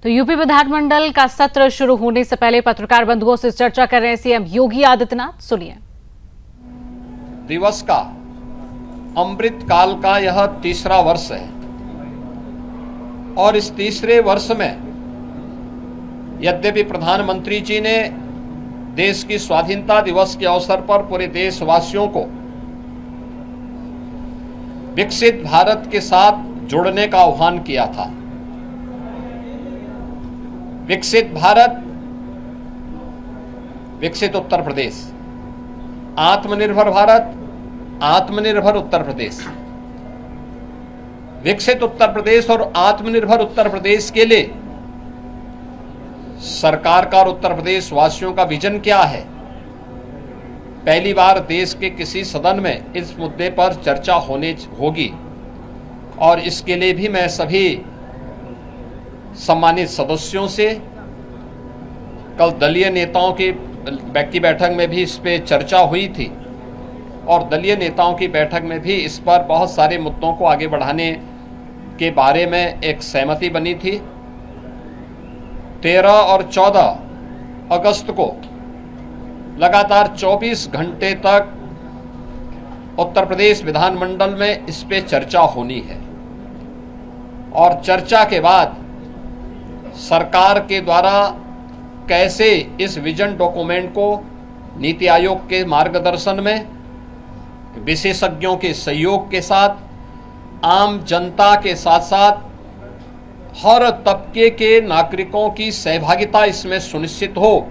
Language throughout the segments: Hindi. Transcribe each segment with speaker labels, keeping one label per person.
Speaker 1: तो यूपी विधानमंडल का सत्र शुरू होने से पहले पत्रकार बंधुओं से चर्चा कर रहे हैं सीएम योगी आदित्यनाथ। सुनिए।
Speaker 2: दिवस का अमृत काल का यह तीसरा वर्ष है और इस तीसरे वर्ष में यद्यपि प्रधानमंत्री जी ने देश की स्वाधीनता दिवस के अवसर पर पूरे देशवासियों को विकसित भारत के साथ जुड़ने का आह्वान किया था। विकसित भारत, विकसित उत्तर प्रदेश, आत्मनिर्भर भारत, आत्मनिर्भर उत्तर प्रदेश। विकसित उत्तर प्रदेश और आत्मनिर्भर उत्तर प्रदेश के लिए सरकार का और उत्तर प्रदेश वासियों का विजन क्या है? पहली बार देश के किसी सदन में इस मुद्दे पर चर्चा होगी और इसके लिए भी मैं सभी सम्मानित सदस्यों से कल दलीय नेताओं की बैठक में भी इस पे चर्चा हुई थी और दलीय नेताओं की बैठक में भी इस पर बहुत सारे मुद्दों को आगे बढ़ाने के बारे में एक सहमति बनी थी। 13 और 14 अगस्त को लगातार 24 घंटे तक उत्तर प्रदेश विधानमंडल में इस पे चर्चा होनी है और चर्चा के बाद सरकार के द्वारा कैसे इस विजन डॉक्यूमेंट को नीति आयोग के मार्गदर्शन में, विशेषज्ञों के सहयोग के साथ, आम जनता के साथ साथ हर तबके के नागरिकों की सहभागिता इसमें सुनिश्चित हो,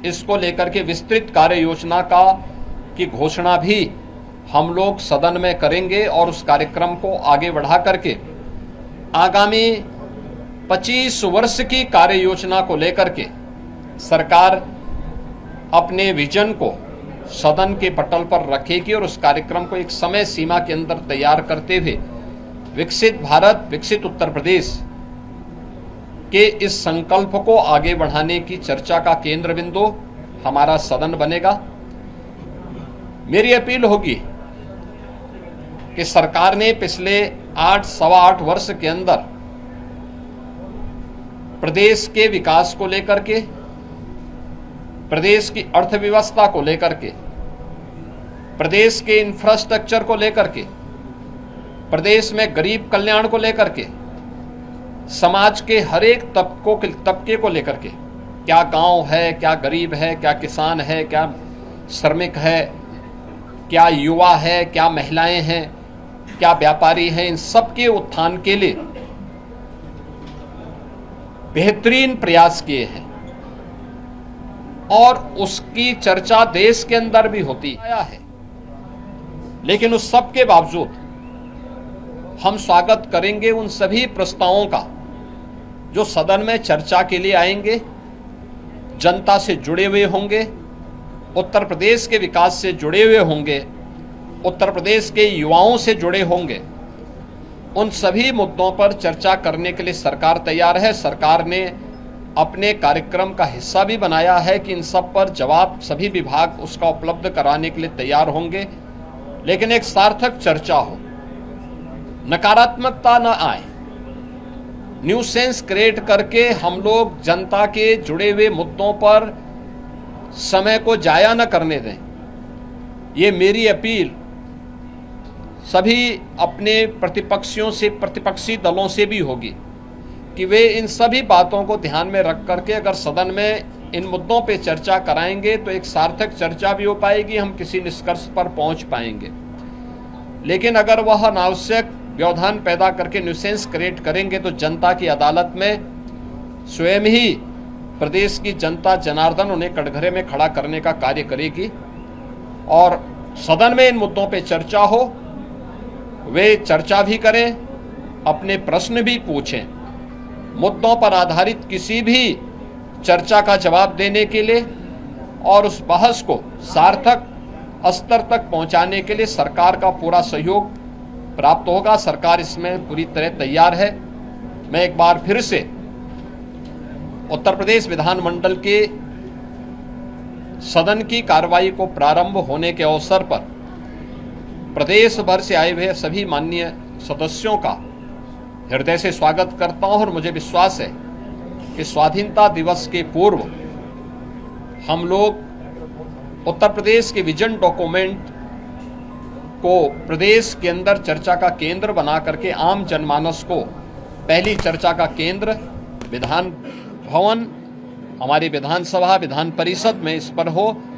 Speaker 2: इसको लेकर के विस्तृत कार्य योजना की घोषणा भी हम लोग सदन में करेंगे और उस कार्यक्रम को आगे बढ़ा करके आगामी 25 वर्ष की कार्य योजना को लेकर के सरकार अपने विजन को सदन के पटल पर रखेगी और उस कार्यक्रम को एक समय सीमा के अंदर तैयार करते हुए विकसित भारत, विकसित उत्तर प्रदेश के इस संकल्प को आगे बढ़ाने की चर्चा का केंद्र बिंदु हमारा सदन बनेगा। मेरी अपील होगी कि सरकार ने पिछले 8-8 वर्ष के अंदर प्रदेश के विकास को लेकर के, प्रदेश की अर्थव्यवस्था को लेकर के, प्रदेश के इंफ्रास्ट्रक्चर को लेकर के, प्रदेश में गरीब कल्याण को लेकर के, समाज के हर एक तबके को लेकर के, क्या गांव है, क्या गरीब है, क्या किसान है, क्या श्रमिक है, क्या युवा है, क्या महिलाएं हैं, क्या व्यापारी हैं, इन सब के उत्थान के लिए बेहतरीन प्रयास किए हैं और उसकी चर्चा देश के अंदर भी होती है। लेकिन उस सब के बावजूद हम स्वागत करेंगे उन सभी प्रस्तावों का जो सदन में चर्चा के लिए आएंगे, जनता से जुड़े हुए होंगे, उत्तर प्रदेश के विकास से जुड़े हुए होंगे, उत्तर प्रदेश के युवाओं से जुड़े होंगे। उन सभी मुद्दों पर चर्चा करने के लिए सरकार तैयार है। सरकार ने अपने कार्यक्रम का हिस्सा भी बनाया है कि इन सब पर जवाब सभी विभाग उसका उपलब्ध कराने के लिए तैयार होंगे, लेकिन एक सार्थक चर्चा हो, नकारात्मकता न आए, न्यूसेंस क्रिएट करके हम लोग जनता के जुड़े हुए मुद्दों पर समय को जाया न करने दें। ये मेरी अपील सभी अपने प्रतिपक्षी दलों से भी होगी कि वे इन सभी बातों को ध्यान में रख करके अगर सदन में इन मुद्दों पे चर्चा कराएंगे तो एक सार्थक चर्चा भी हो पाएगी, हम किसी निष्कर्ष पर पहुंच पाएंगे। लेकिन अगर वह अनावश्यक व्यवधान पैदा करके न्यूसेंस क्रिएट करेंगे तो जनता की अदालत में स्वयं ही प्रदेश की जनता जनार्दन उन्हें कटघरे में खड़ा करने का कार्य करेगी और सदन में इन मुद्दों पे चर्चा हो, वे चर्चा भी करें, अपने प्रश्न भी पूछें। मुद्दों पर आधारित किसी भी चर्चा का जवाब देने के लिए और उस बहस को सार्थक स्तर तक पहुंचाने के लिए सरकार का पूरा सहयोग प्राप्त होगा। सरकार इसमें पूरी तरह तैयार है। मैं एक बार फिर से उत्तर प्रदेश विधानमंडल के सदन की कार्रवाई को प्रारंभ होने के अवसर पर प्रदेश भर से आए हुए सभी माननीय सदस्यों का हृदय से स्वागत करता हूं और मुझे विश्वास है कि स्वाधीनता दिवस के पूर्व हम लोग उत्तर प्रदेश के विजन डॉक्यूमेंट को प्रदेश के अंदर चर्चा का केंद्र बना करके आम जनमानस को पहली चर्चा का केंद्र विधान भवन, हमारी विधानसभा, विधान परिषद में इस पर हो।